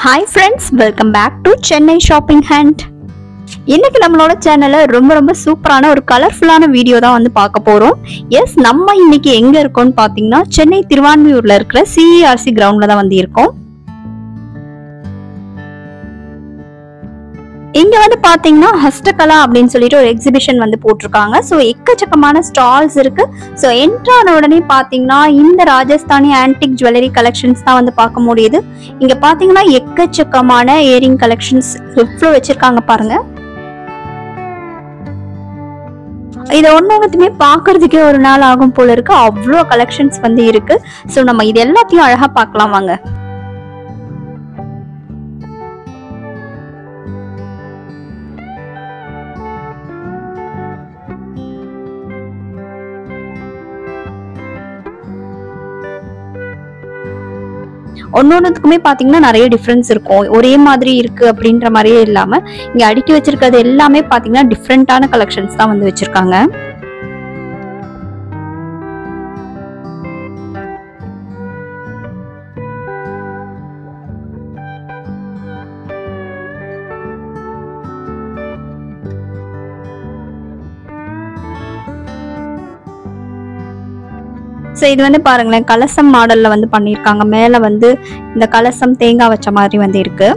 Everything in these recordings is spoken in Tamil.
Hi friends, welcome back to Chennai Shopping Hunt. இன்னைக்கு நம்மளோட சேனல்ல ரொம்ப சூப்பரான ஒரு கலர்ஃபுல்லான வீடியோ தான் வந்து பார்க்க போறோம். எஸ், நம்ம இன்னைக்கு எங்க இருக்கோம்னு பாத்தீங்கன்னா சென்னை திருவான்மியூர்ல இருக்கிற CERC கிரவுண்ட்ல தான் வந்து இருக்கோம். இங்க வந்து பாத்தீங்கன்னா ஹஸ்டகலா அப்படின்னு சொல்லிட்டு ஒரு எக்ஸிபிஷன் வந்து போட்டிருக்காங்க. ஸோ எக்கச்சக்கமான ஸ்டால்ஸ் இருக்கு. ஸோ என்ட்ரான உடனே பாத்தீங்கன்னா இந்த ராஜஸ்தானி ஆன்டிக் ஜுவல்லரி கலெக்ஷன்ஸ் தான் வந்து பார்க்க முடியுது. இங்க பாத்தீங்கன்னா எக்கச்சக்கமான இயரிங் கலெக்ஷன்ஸ் எவ்வளோ வச்சிருக்காங்க பாருங்க. இதை ஒன்னொன்னுமே பாக்குறதுக்கே ஒரு நாள் ஆகும் போல இருக்கு. அவ்வளோ கலெக்ஷன்ஸ் வந்து இருக்கு. ஸோ நம்ம இது எல்லாத்தையும் அழகா பார்க்கலாம் வாங்க. ஒன்னொன்னுக்குமே பாத்தீங்கன்னா நிறைய டிஃபரன்ஸ் இருக்கும். ஒரே மாதிரி இருக்கு அப்படின்ற மாதிரியே இல்லாம இங்க அடுக்கி வச்சிருக்கிறது எல்லாமே பாத்தீங்கன்னா டிஃப்ரெண்டான கலெக்ஷன்ஸ் தான் வந்து வச்சிருக்காங்க. ஸோ இது வந்து பாருங்களேன், கலசம் மாடல்ல வந்து பண்ணியிருக்காங்க. மேல வந்து இந்த கலசம் தேங்காய் வச்ச மாதிரி வந்து இருக்கு.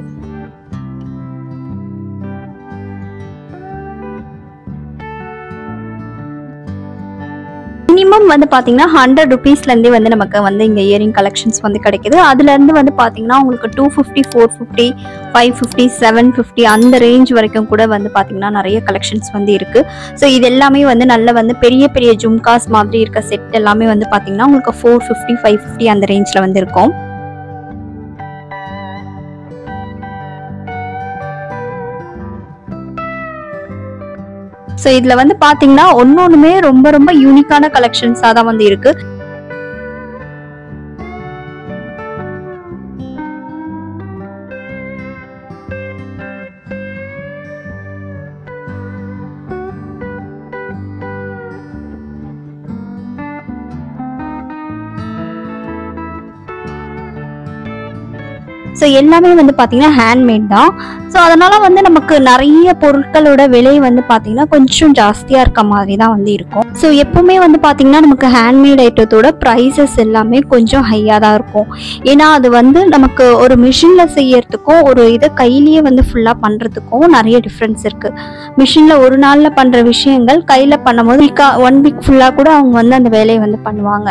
மினிமம் வந்து பாத்தீங்கன்னா 100 rupeesல இருந்தே வந்து நமக்கு வந்து இங்க இயரிங் கலெக்ஷன்ஸ் வந்து கிடைக்குது. அதுல இருந்து வந்து பாத்தீங்கன்னா உங்களுக்கு 250, 450, 550, 750 அந்த ரேஞ்ச் வரைக்கும் கூட வந்து பாத்தீங்கன்னா நிறைய கலெக்ஷன்ஸ் வந்து இருக்கு. ஸோ இது எல்லாமே வந்து நல்ல வந்து பெரிய ஜும்காஸ் மாதிரி இருக்க செட் எல்லாமே வந்து பாத்தீங்கன்னா உங்களுக்கு 450, 550 அந்த ரேஞ்ச்ல வந்து இருக்கும். ஸோ இதுல வந்து பாத்தீங்கன்னா ஒன்னொன்னுமே ரொம்ப யூனிக்கான கலெக்ஷன்ஸா தான் வந்து இருக்கு. ஸோ எல்லாமே வந்து பார்த்தீங்கன்னா ஹேண்ட்மேட் தான். ஸோ அதனால வந்து நமக்கு நிறைய பொருட்களோட விலை வந்து பார்த்தீங்கன்னா கொஞ்சம் ஜாஸ்தியாக இருக்க மாதிரி தான் வந்து இருக்கும். ஸோ எப்பவுமே வந்து பார்த்தீங்கன்னா நமக்கு ஹேண்ட்மேட் ஐட்டத்தோட ப்ரைஸஸ் எல்லாமே கொஞ்சம் ஹையாக தான் இருக்கும். ஏன்னா அது வந்து நமக்கு ஒரு மிஷினில் செய்யறதுக்கும் ஒரு இதை கையிலேயே வந்து ஃபுல்லாக பண்ணுறதுக்கும் நிறைய டிஃப்ரென்ஸ் இருக்குது. மிஷினில் ஒரு நாளில் பண்ணுற விஷயங்கள் கையில் பண்ணும்போது 1 வீக் ஃபுல்லாக கூட அவங்க வந்து அந்த வேலையை வந்து பண்ணுவாங்க.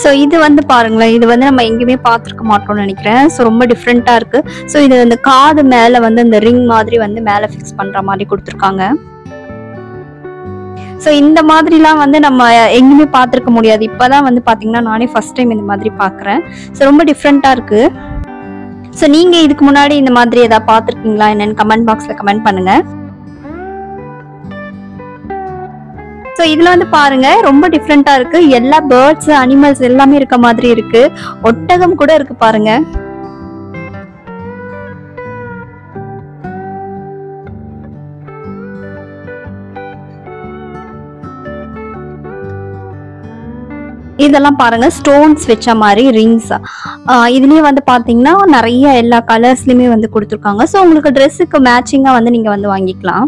ஸோ இது வந்து பாருங்களேன், இது வந்து நம்ம எங்கேயுமே பார்த்துருக்க மாட்டோம்னு நினைக்கிறேன். ஸோ ரொம்ப டிஃப்ரெண்ட்டாக இருக்கு. ஸோ இது அந்த காது மேலே வந்து இந்த ரிங் மாதிரி வந்து மேலே ஃபிக்ஸ் பண்ணுற மாதிரி கொடுத்துருக்காங்க. ஸோ இந்த மாதிரிலாம் வந்து நம்ம எங்கேயுமே பார்த்துருக்க முடியாது. இப்போதான் வந்து பார்த்தீங்கன்னா நானே ஃபர்ஸ்ட் டைம் இந்த மாதிரி பார்க்குறேன். ஸோ ரொம்ப டிஃப்ரெண்ட்டாக இருக்கு. ஸோ நீங்கள் இதுக்கு முன்னாடி இந்த மாதிரி ஏதாவது பார்த்துருக்கீங்களா என்னன்னு கமெண்ட் பாக்ஸில் கமெண்ட் பண்ணுங்க. ஸோ இதுல வந்து பாருங்க ரொம்ப டிஃப்ரெண்டா இருக்கு. எல்லா பேர்ட்ஸ் அனிமல்ஸ் எல்லாமே இருக்க மாதிரி இருக்கு. ஒட்டகம் கூட இருக்கு பாருங்க. இதெல்லாம் பாருங்க ஸ்டோன்ஸ் வச்ச மாதிரி ரிங்ஸ். இதுலயே வந்து பாத்தீங்கன்னா நிறைய எல்லா கலர்ஸ்லயுமே வந்து கொடுத்துருக்காங்க. ஸோ உங்களுக்கு ட்ரெஸ்ஸுக்கு மேட்சிங்கா வந்து நீங்க வந்து வாங்கிக்கலாம்.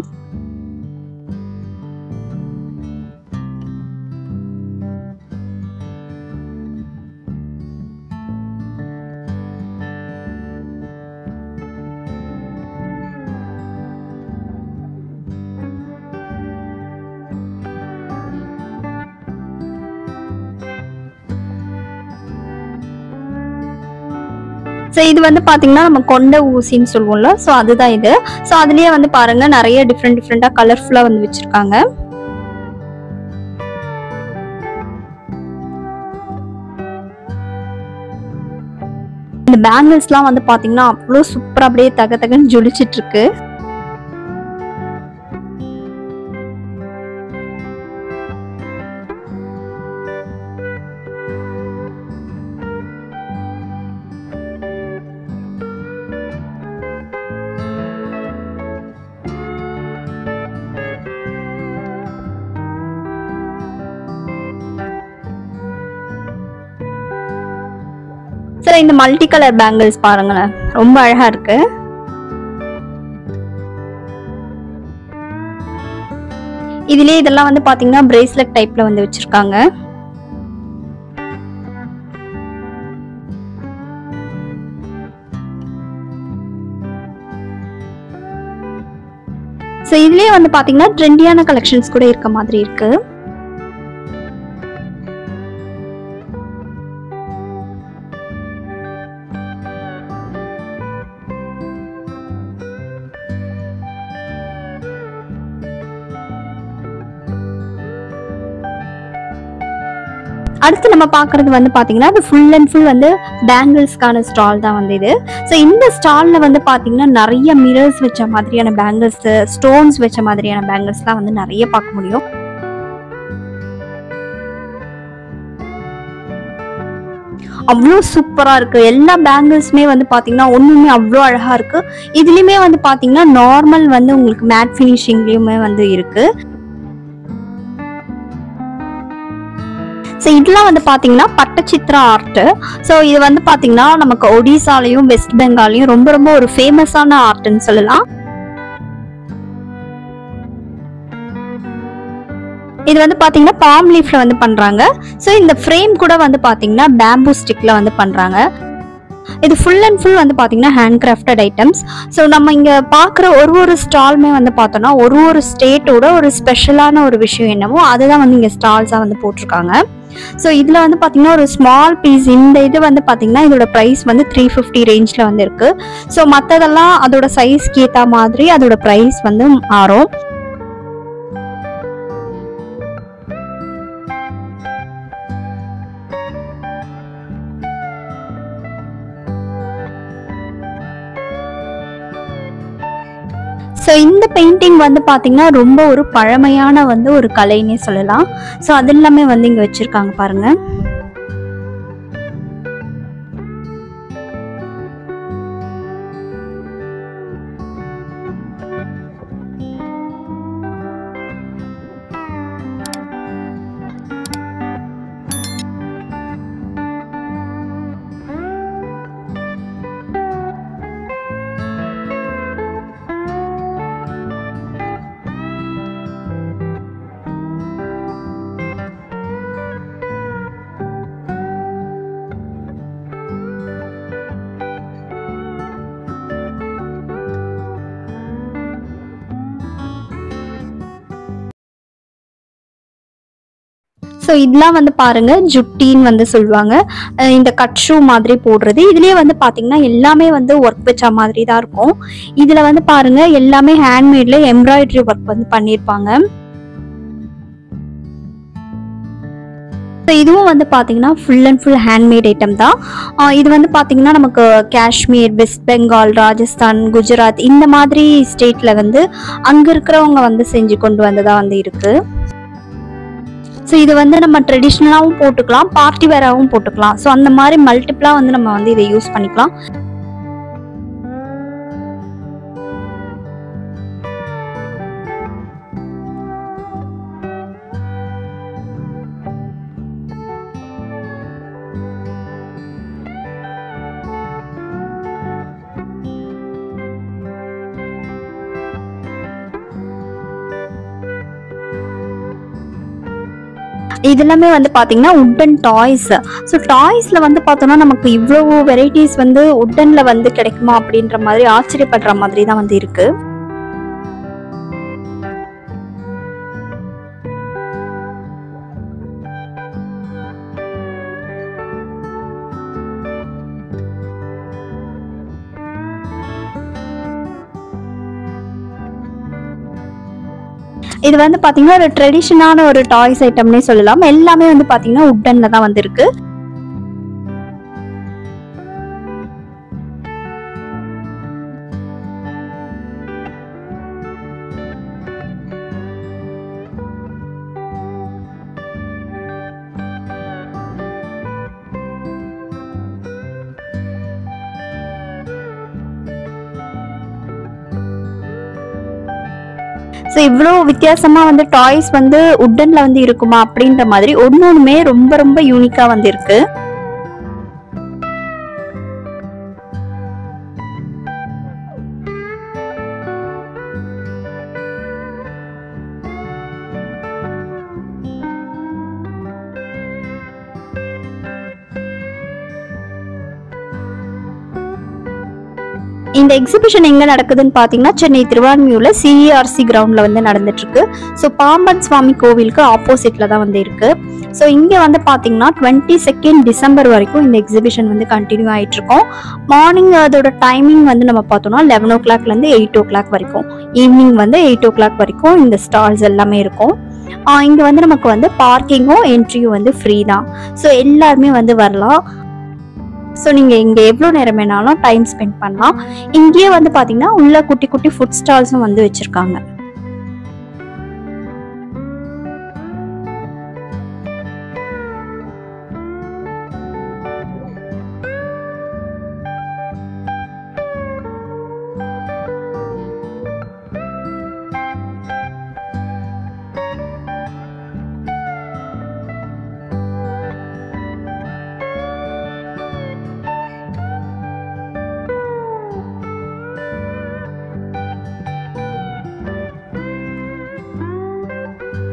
ஸோ இது வந்து பாத்தீங்கன்னா நம்ம கொண்ட ஊசின்னு சொல்லுவோம்ல, ஸோ அதுதான் இது. ஸோ அதுலயே வந்து பாருங்க நிறைய டிஃப்ரெண்டா கலர்ஃபுல்லா வந்து வச்சிருக்காங்க. இந்த பேங்கிள்ஸ்லாம் வந்து பாத்தீங்கன்னா அவ்வளோ சூப்பரா அப்படியே தகன்னு ஜொலிச்சிட்டு இருக்கு. ஸோ இந்த மல்டி கலர் பேங்கிள்ஸ் பாருங்களேன், ரொம்ப அழகா இருக்கு. இதுலயே இதெல்லாம் வந்து பாத்தீங்கன்னா பிரேஸ்லெட் டைப்ல வந்து வச்சிருக்காங்க. ஸோ இதுலயே வந்து பாத்தீங்கன்னா ட்ரெண்டியான கலெக்ஷன்ஸ் கூட இருக்க மாதிரி இருக்கு. அடுத்து நம்ம பார்க்கறது வந்து பாத்தீங்கன்னா அது ஃபுல் அண்ட் ஃபுல் வந்து பேங்கிள்ஸ்க்கான ஸ்டால் தான் வந்து இது. ஸோ இந்த ஸ்டால்ல வந்து பாத்தீங்கன்னா நிறைய மிரர்ஸ் வச்ச மாதிரியான பேங்கிள்ஸ், ஸ்டோன்ஸ் வச்ச மாதிரியான பேங்கிள்ஸ்லாம் வந்து நிறைய பார்க்க முடியும். அவ்வளோ சூப்பரா இருக்கு. எல்லா பேங்கிள்ஸுமே வந்து பாத்தீங்கன்னா ஒண்ணுமே அவ்வளோ அழகா இருக்கு. இதுலயுமே வந்து பாத்தீங்கன்னா நார்மல் வந்து உங்களுக்கு மேட் ஃபினிஷிங்லயுமே வந்து இருக்கு. ஸோ இதெல்லாம் வந்து பார்த்தீங்கன்னா பட்டச்சித்ரா ஆர்ட். ஸோ இது வந்து பார்த்தீங்கன்னா நமக்கு ஒடிசாலையும் வெஸ்ட் பெங்காலையும் ரொம்ப ரொம்ப ஒரு ஃபேமஸான ஆர்ட்னு சொல்லலாம். இது வந்து பார்த்தீங்கன்னா பாம் லீஃப்ல வந்து பண்றாங்க. ஸோ இந்த ஃப்ரேம் கூட வந்து பார்த்தீங்கன்னா பேம்பூ ஸ்டிக்ல வந்து பண்றாங்க. இது ஃபுல் அண்ட் ஃபுல் வந்து பார்த்தீங்கன்னா ஹேண்ட் கிராஃப்டட் ஐட்டம்ஸ். ஸோ நம்ம இங்கே பார்க்குற ஒரு ஸ்டாலுமே வந்து பார்த்தோம்னா ஒரு ஸ்டேட்டோட ஒரு ஸ்பெஷலான ஒரு விஷயம் என்னமோ அதுதான் வந்து இங்கே ஸ்டால்ஸாக வந்து போட்டிருக்காங்க. ஸோ இதில் வந்து பார்த்தீங்கன்னா ஒரு ஸ்மால் பீஸ் இந்த இது வந்து பார்த்தீங்கன்னா இதோட ப்ரைஸ் வந்து 350 ரேஞ்சில் வந்து இருக்கு. ஸோ மற்றதெல்லாம் அதோட சைஸ்க்கு ஏற்ற மாதிரி அதோட ப்ரைஸ் வந்து மாறும். ஸோ இந்த பெயிண்டிங் வந்து பார்த்தீங்கன்னா ரொம்ப ஒரு பழமையான வந்து ஒரு கலைன்னே சொல்லலாம். ஸோ அது எல்லாமே வந்து இங்கே வச்சிருக்காங்க பாருங்க. ஸோ இதெல்லாம் வந்து பாருங்க ஜுட்டின்னு வந்து சொல்லுவாங்க. இந்த கட் ஷூ மாதிரி போடுறது. இதுலயே வந்து பாத்தீங்கன்னா எல்லாமே வந்து ஒர்க் வச்ச மாதிரி தான் இருக்கும். இதுல வந்து பாருங்க எல்லாமே ஹேண்ட்மேட்ல எம்ப்ராய்டரி ஒர்க் வந்து பண்ணியிருப்பாங்க. இதுவும் வந்து பாத்தீங்கன்னா full and full handmade item தான். இது வந்து பாத்தீங்கன்னா நமக்கு காஷ்மீர், வெஸ்ட் பெங்கால், ராஜஸ்தான், குஜராத் இந்த மாதிரி ஸ்டேட்ல வந்து அங்க இருக்கிறவங்க வந்து செஞ்சு கொண்டு வந்ததா வந்து இருக்கு. ஸோ இது வந்து நம்ம ட்ரெடிஷ்னலாகவும் போட்டுக்கலாம், பார்ட்டி வேராகவும் போட்டுக்கலாம். ஸோ அந்த மாதிரி மல்டிப்ளா வந்து நம்ம வந்து இதை யூஸ் பண்ணிக்கலாம். இதெல்லாமே வந்து பாத்தீங்கன்னா உட்டன் டாய்ஸ். ஸோ டாய்ஸ்ல வந்து பார்த்தோம்னா நமக்கு இவ்வளவு வெரைட்டிஸ் வந்து உட்டன்ல வந்து கிடைக்குமா அப்படின்ற மாதிரி ஆச்சரியப்படுற மாதிரி தான் வந்து இருக்கு. இது வந்து பாத்தீங்கன்னா ஒரு ட்ரெடிஷனான ஒரு டாய்ஸ் ஐட்டம்னே சொல்லலாம். எல்லாமே வந்து பாத்தீங்கன்னா உட்டன்ல தான் வந்து இருக்கு. ஸோ இவ்வளோ வித்தியாசமா வந்து டாய்ஸ் வந்து உட்டன்ல வந்து இருக்குமா அப்படின்ற மாதிரி ஒன்னொன்னுமே ரொம்ப ரொம்ப யூனிக்கா வந்து இருக்கு. இந்த எக்ஸிபிஷன் எங்க நடக்குதுன்னு பாத்தீங்கன்னா சென்னை திருவான்மியூர்ல சிஆர்சி கிரவுண்ட்ல வந்து நடந்துட்டு இருக்கு. ஸோ பாம்பன் சுவாமி கோவிலுக்கு ஆப்போசிட்ல தான் வந்து இருக்கு. ஸோ இங்க வந்து பாத்தீங்கன்னா 22 டிசம்பர் வரைக்கும் இந்த எக்ஸிபிஷன் வந்து கண்டினியூ ஆயிட்டு இருக்கும். மார்னிங் அதோட டைமிங் வந்து நம்ம பார்த்தோம்னா 11 o'clockல இருந்து 8 o'clock வரைக்கும், ஈவினிங் வந்து 8 o'clock வரைக்கும் இந்த ஸ்டால்ஸ் எல்லாமே இருக்கும். இங்க வந்து நமக்கு வந்து பார்க்கிங்கும் என்ட்ரியும் வந்து ஃப்ரீ தான். ஸோ எல்லாருமே வந்து வரலாம். ஸோ நீங்கள் இங்கே எவ்வளோ நேரம் வேணாலும் டைம் ஸ்பெண்ட் பண்ணலாம். இங்கேயே வந்து பார்த்தீங்கன்னா உள்ள குட்டி குட்டி ஃபுட் ஸ்டால்ஸும் வந்து வச்சுருக்காங்க.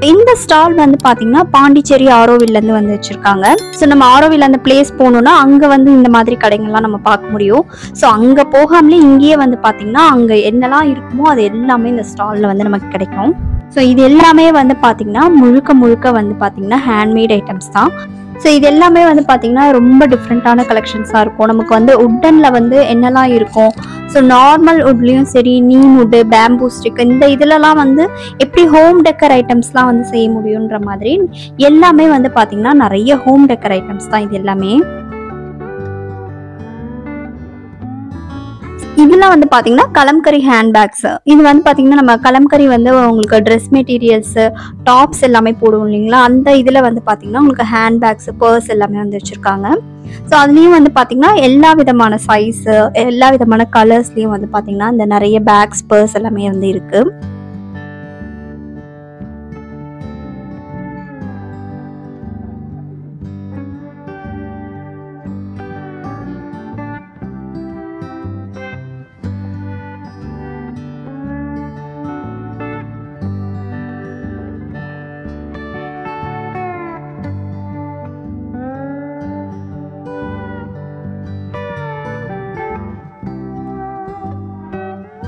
இந்த ஸ்டால் வந்து பாத்தீங்கன்னா பாண்டிச்சேரி ஆரோவில்ல இருந்து வந்து வச்சிருக்காங்க. ஸோ நம்ம ஆரோவில் அந்த பிளேஸ் போகணும்னா அங்க வந்து இந்த மாதிரி கடைகள்லாம் நம்ம பார்க்க முடியும். ஸோ அங்க போகாமலே இங்கேயே வந்து பாத்தீங்கன்னா அங்க என்னெல்லாம் இருக்குமோ அது எல்லாமே இந்த ஸ்டால்ல வந்து நமக்கு கிடைக்கும். ஸோ இது எல்லாமே வந்து பாத்தீங்கன்னா முழுக்க வந்து பாத்தீங்கன்னா ஹேண்ட்மேட் ஐட்டம்ஸ் தான். ஸோ இது எல்லாமே வந்து பார்த்தீங்கன்னா ரொம்ப டிஃப்ரெண்ட்டான கலெக்ஷன்ஸாக இருக்கும். நமக்கு வந்து உட்டனில் வந்து என்னெல்லாம் இருக்கும், ஸோ நார்மல் உட்லேயும் சரி, நீம் உட்டு, பேம்பூ ஸ்டிக், இந்த இதுலலாம் வந்து எப்படி ஹோம் டெக்கர் ஐட்டம்ஸ்லாம் வந்து செய்ய முடியுன்ற மாதிரி எல்லாமே வந்து பார்த்தீங்கன்னா நிறைய ஹோம் டெக்கர் ஐட்டம்ஸ் தான் இது எல்லாமே. இதெல்லாம் வந்து பார்த்தீங்கன்னா கலம்கரி ஹேண்ட்பேக்ஸ். இது வந்து பார்த்தீங்கன்னா நம்ம கலம்கரி வந்து உங்களுக்கு ட்ரெஸ் மெட்டீரியல்ஸு, டாப்ஸ் எல்லாமே போடுவோம் இல்லைங்களா, அந்த இதில் வந்து பார்த்தீங்கன்னா உங்களுக்கு ஹேண்ட்பேக்ஸ், பர்ஸ் எல்லாமே வந்து வச்சுருக்காங்க. ஸோ அதுலேயும் வந்து பார்த்தீங்கன்னா எல்லா விதமான சைஸு, எல்லா விதமான கலர்ஸ்லேயும் வந்து பார்த்தீங்கன்னா இந்த நிறைய பேக்ஸ், பர்ஸ் எல்லாமே வந்து இருக்குது.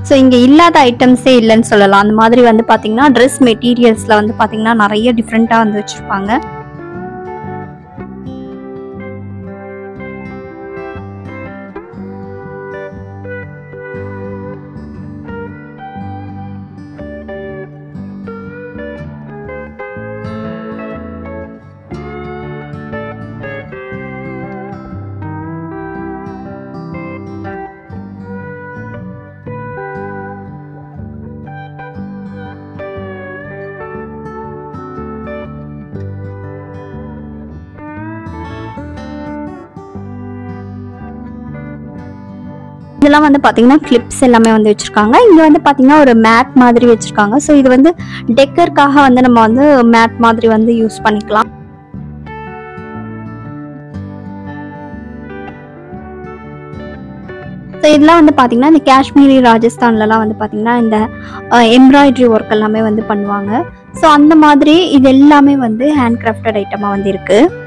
ஸோ இங்கே இல்லாத ஐட்டம்ஸே இல்லைன்னு சொல்லலாம். அந்த மாதிரி வந்து பார்த்தீங்கன்னா ட்ரெஸ் மெட்டீரியல்ஸில் வந்து பார்த்தீங்கன்னா நிறைய டிஃப்ரெண்ட்டாக வந்து வச்சுருப்பாங்க. இதெல்லாம் வந்து பார்த்தீங்கன்னா கிளிப்ஸ் எல்லாமே வந்து வச்சுருக்காங்க. இங்கே வந்து பார்த்தீங்கன்னா ஒரு மேட் மாதிரி வச்சுருக்காங்க. ஸோ இது வந்து டெக்கருக்காக வந்து நம்ம வந்து மேட் மாதிரி வந்து யூஸ் பண்ணிக்கலாம். ஸோ இதெல்லாம் வந்து பார்த்தீங்கன்னா இந்த காஷ்மீரி, ராஜஸ்தான்லலாம் வந்து பார்த்தீங்கன்னா இந்த எம்ப்ராய்டரி ஒர்க் எல்லாமே வந்து பண்ணுவாங்க. ஸோ அந்த மாதிரி இது எல்லாமே வந்து ஹேண்ட் கிராஃப்டட் ஐட்டமாக வந்து இருக்குது.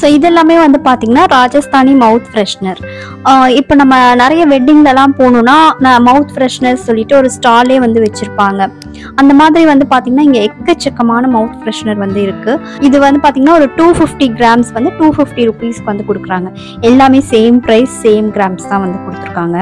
ஸோ இதெல்லாமே வந்து பார்த்தீங்கன்னா ராஜஸ்தானி மவுத் ஃப்ரெஷ்னர். இப்போ நம்ம நிறைய வெட்டிங்லலாம் போகணுன்னா மவுத் ஃப்ரெஷ்னர் சொல்லிட்டு ஒரு ஸ்டாலே வந்து வச்சுருப்பாங்க. அந்த மாதிரி வந்து பார்த்தீங்கன்னா இங்கே எக்கச்சக்கமான மவுத் ஃப்ரெஷ்னர் வந்து இருக்குது. இது வந்து பார்த்தீங்கன்னா ஒரு 250 கிராம்ஸ் வந்து 250 ருபீஸ்க்கு வந்து கொடுக்குறாங்க. எல்லாமே சேம் ப்ரைஸ், சேம் கிராம்ஸ் தான் வந்து கொடுத்துருக்காங்க.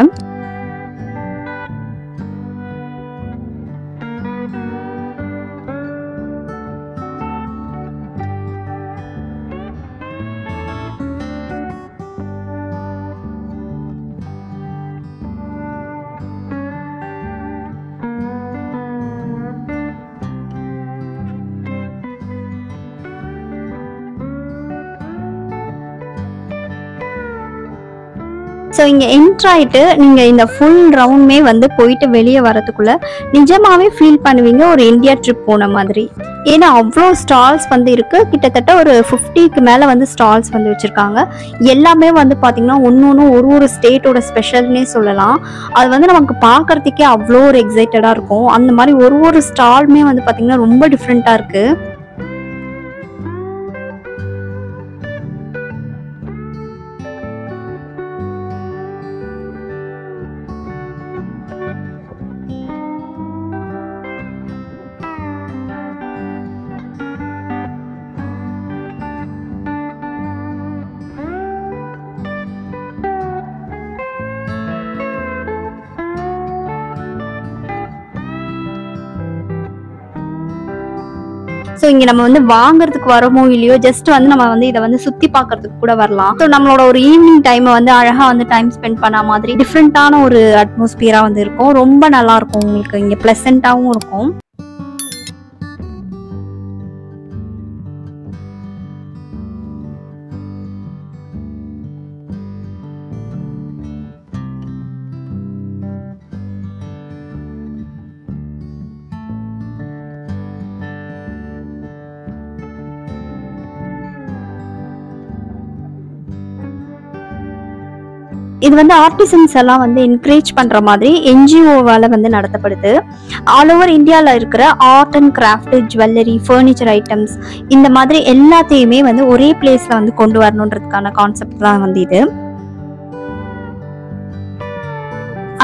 ஸோ ஸோ இங்கே என்ட்ரு ஆகிட்டு நீங்கள் இந்த ஃபுல் ரவுண்டுமே வந்து போயிட்டு வெளியே வரதுக்குள்ள நிஜமாவே ஃபீல் பண்ணுவீங்க ஒரு இந்தியா ட்ரிப் போன மாதிரி. ஏன்னா அவ்வளோ ஸ்டால்ஸ் வந்து இருக்குது. கிட்டத்தட்ட ஒரு 50க்கு மேலே வந்து ஸ்டால்ஸ் வந்து வச்சுருக்காங்க. எல்லாமே வந்து பார்த்திங்கன்னா ஒன்று ஒரு ஸ்டேட்டோட ஸ்பெஷல்னே சொல்லலாம். அது வந்து நமக்கு பார்க்குறதுக்கே அவ்வளோ ஒரு எக்ஸைட்டடாக இருக்கும். அந்த மாதிரி ஒரு ஸ்டாலுமே வந்து பார்த்திங்கன்னா ரொம்ப டிஃப்ரெண்ட்டாக இருக்குது. ஸோ இங்கே நம்ம வந்து வாங்குறதுக்கு வரமோ இல்லையோ, ஜஸ்ட் வந்து நம்ம வந்து இதை வந்து சுற்றி பார்க்கறதுக்கு கூட வரலாம். ஸோ நம்மளோட ஒரு ஈவினிங் டைமை வந்து அழகாக வந்து டைம் ஸ்பெண்ட் பண்ண மாதிரி டிஃப்ரெண்ட்டான ஒரு அட்மாஸ்பியராக வந்து இருக்கும். ரொம்ப நல்லா இருக்கும். உங்களுக்கு இங்கே ப்ளசண்ட்டாகவும் இருக்கும். இது வந்து ஆர்டிசன்ஸ் எல்லாம் வந்து என்கரேஜ் பண்ற மாதிரி என்ஜிஓவால வந்து நடத்தப்படுது. ஆல் ஓவர் இந்தியாவில் இருக்கிற art and craft, jewellery, furniture items இந்த மாதிரி எல்லாத்தையுமே வந்து ஒரே பிளேஸ்ல வந்து கொண்டு வரணுன்றதுக்கான கான்செப்ட் தான் வந்து இது.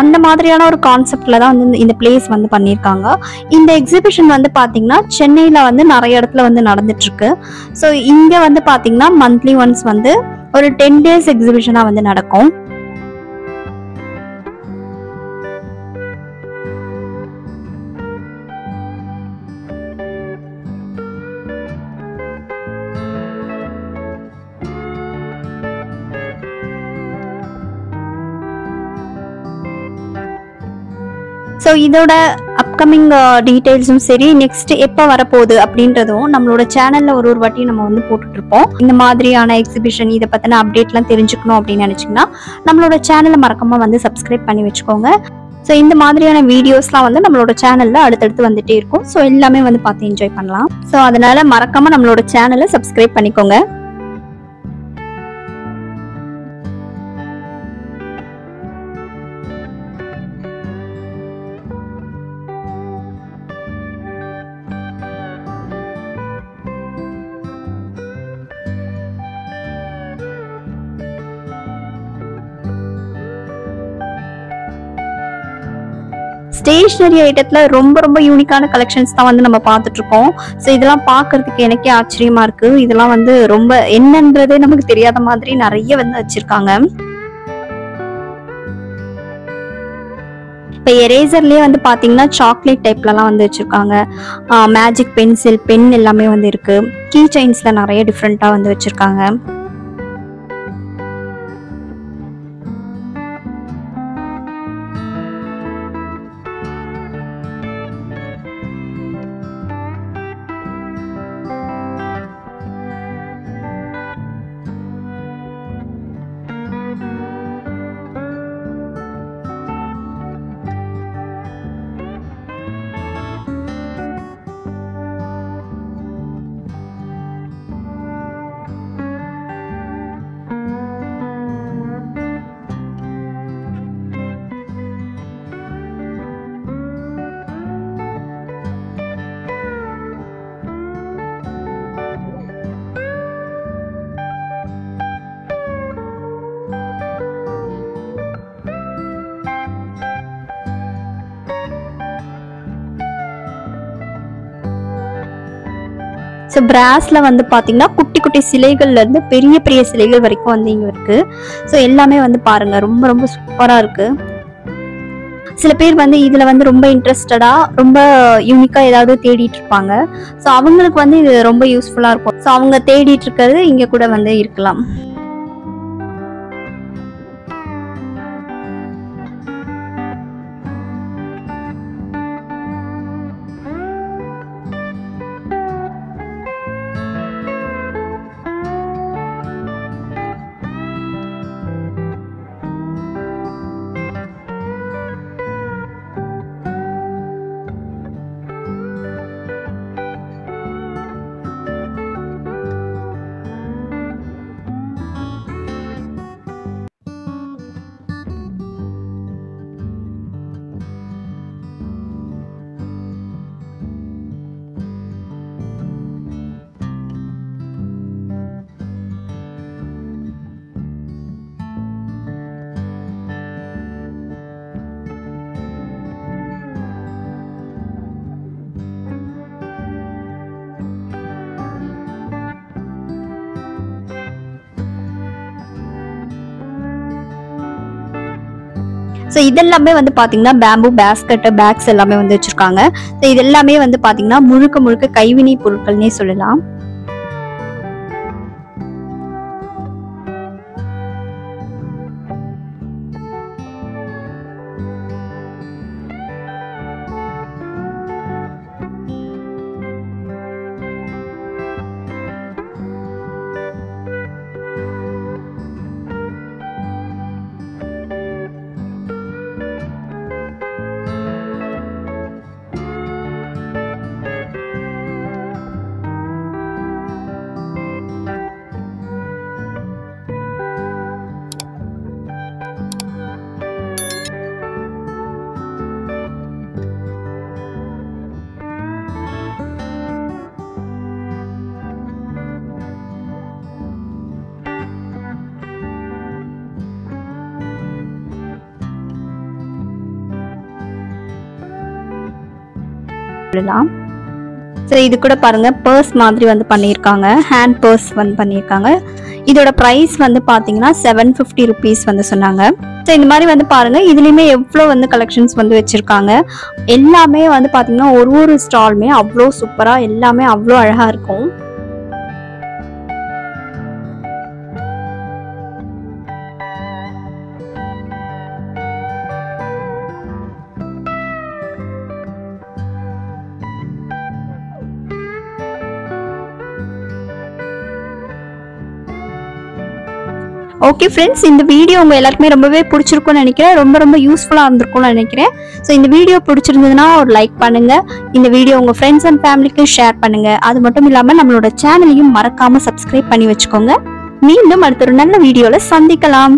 அந்த மாதிரியான ஒரு கான்செப்ட்ல தான் வந்து இந்த பிளேஸ் வந்து பண்ணியிருக்காங்க. இந்த எக்ஸிபிஷன் வந்து பார்த்தீங்கன்னா சென்னையில் வந்து நிறைய இடத்துல வந்து நடந்துட்டு இருக்கு. ஸோ இங்கே வந்து பார்த்தீங்கன்னா மந்த்லி ஒன்ஸ் வந்து ஒரு 10 days எக்ஸிபிஷனாக வந்து நடக்கும். ஸோ இதோட அப்கமிங் டீட்டெயில்ஸும் சரி, நெக்ஸ்ட் எப்போ வரப்போகுது அப்படின்றதும் நம்மளோட சேனலில் ஒரு வாட்டி நம்ம வந்து போட்டுட்ருப்போம். இந்த மாதிரியான எக்ஸிபிஷன் இதை பற்றின அப்டேட்லாம் தெரிஞ்சுக்கணும் அப்படின்னு நினச்சிங்கன்னா நம்மளோட சேனலை மறக்காமல் வந்து சப்ஸ்கிரைப் பண்ணி வச்சுக்கோங்க. ஸோ இந்த மாதிரியான வீடியோஸ்லாம் வந்து நம்மளோட சேனலில் அடுத்தடுத்து வந்துகிட்டே இருக்கும். ஸோ எல்லாமே வந்து பார்த்து என்ஜாய் பண்ணலாம். ஸோ அதனால் மறக்காமல் நம்மளோட சேனலை சப்ஸ்கிரைப் பண்ணிக்கோங்க. ஸ்டேஷனரி ஐட்டத்துல ரொம்ப யூனிக்கான கலெக்ஷன்ஸ் தான் வந்து நம்ம பார்த்துட்டு இருக்கோம். ஸோ இதெல்லாம் பார்க்கறதுக்கு எனக்கே ஆச்சரியமா இருக்கு. இதெல்லாம் வந்து ரொம்ப என்னன்றதே நமக்கு தெரியாத மாதிரி நிறைய வந்து வச்சிருக்காங்க. இப்போ எரேசர்லேயே வந்து பார்த்தீங்கன்னா சாக்லேட் டைப்லலாம் வந்து வச்சுருக்காங்க. மேஜிக் பென்சில், பென் எல்லாமே வந்து இருக்குது. கீ செயின்ஸில் நிறைய டிஃப்ரெண்ட்டாக வந்து வச்சுருக்காங்க. ஸோ பிராஸ்ல வந்து பார்த்தீங்கன்னா குட்டி குட்டி சிலைகள்ல இருந்து பெரிய சிலைகள் வரைக்கும் வந்து இங்கே இருக்கு. ஸோ எல்லாமே வந்து பாருங்க ரொம்ப சூப்பராக இருக்கு. சில பேர் வந்து இதில் வந்து ரொம்ப இன்ட்ரெஸ்டடாக ரொம்ப யூனிக்காக ஏதாவது தேடிட்டு இருப்பாங்க. ஸோ அவங்களுக்கு வந்து இது ரொம்ப யூஸ்ஃபுல்லாக இருக்கும். ஸோ அவங்க தேடிட்டு இருக்கிறது இங்கே கூட வந்து இருக்கலாம். ஸோ இதெல்லாமே வந்து பார்த்தீங்கன்னா பேம்பு பேஸ்கெட்டு பேக்ஸ் எல்லாமே வந்து வச்சுருக்காங்க. ஸோ இது எல்லாமே வந்து பார்த்தீங்கன்னா முழுக்க முழுக்க கைவினை பொருட்கள்னே சொல்லலாம். ஸோ இது கூட பாருங்க பர்ஸ் மாதிரி வந்து பண்ணியிருக்காங்க. ஹேண்ட் பர்ஸ் வந்து பண்ணியிருக்காங்க. இதோட ப்ரைஸ் வந்து பார்த்தீங்கன்னா 750 rupees வந்து சொன்னாங்க. ஸோ இந்த மாதிரி வந்து பாருங்க இதுலேயுமே எவ்வளோ வந்து கலெக்ஷன்ஸ் வந்து வச்சுருக்காங்க. எல்லாமே வந்து பார்த்தீங்கன்னா ஒரு ஸ்டாலுமே அவ்வளோ சூப்பராக எல்லாமே அவ்வளோ அழகாக இருக்கும். ஓகே ஃப்ரெண்ட்ஸ், இந்த வீடியோ உங்கள் எல்லாருக்குமே ரொம்பவே பிடிச்சிருக்கும்னு நினைக்கிறேன். ரொம்ப யூஸ்ஃபுல்லாக இருந்திருக்கும்னு நினைக்கிறேன். ஸோ இந்த வீடியோ பிடிச்சிருந்ததுன்னா ஒரு லைக் பண்ணுங்கள். இந்த வீடியோ உங்கள் ஃப்ரெண்ட்ஸ் அண்ட் ஃபேமிலிக்கு ஷேர் பண்ணுங்கள். அது மட்டும் இல்லாமல் நம்மளோட சேனலையும் மறக்காமல் சப்ஸ்கிரைப் பண்ணி வச்சுக்கோங்க. மீண்டும் அடுத்த ஒரு நல்ல வீடியோவில் சந்திக்கலாம்.